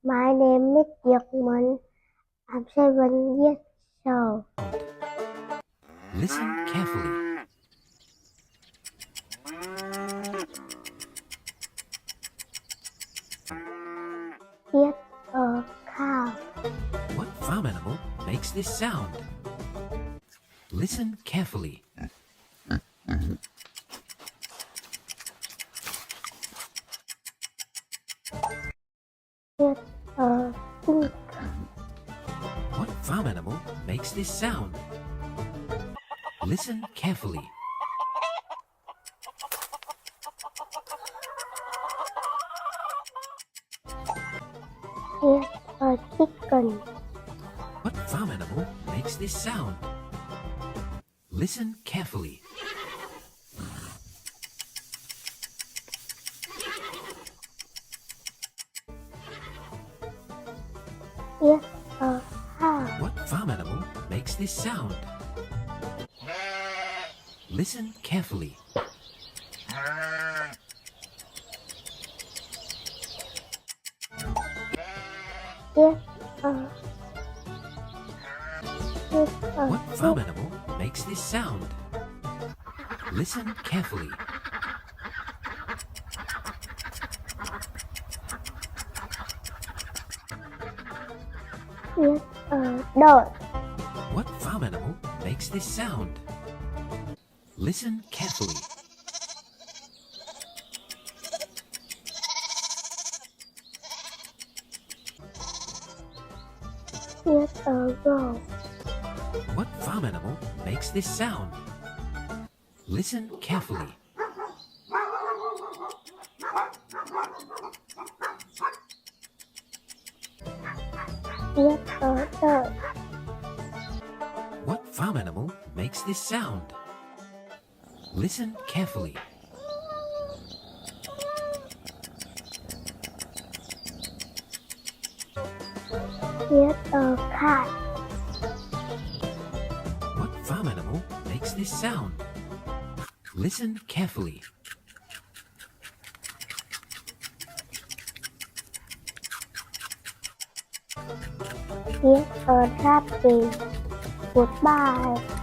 My name is Minh. I'm 7 years old. Listen carefully. Here's a cow. What farm animal makes this sound? Listen carefully. Here's a pig. What farm animal makes this sound? Listen carefully. Here's a chicken. What farm animal makes this sound? Listen carefully. Here's a cow. What farm animal makes this sound? Listen carefully. Here's a What farm animal makes this sound? Listen carefully. Here's a dog. What farm animal makes this sound? Listen carefully. Here's a rose. What farm animal makes this sound? Listen carefully. Here's a dog. What farm animal makes this sound? Listen carefully. Here's a cat. What farm animal makes this sound? Listen carefully. Here's a rabbit. Goodbye.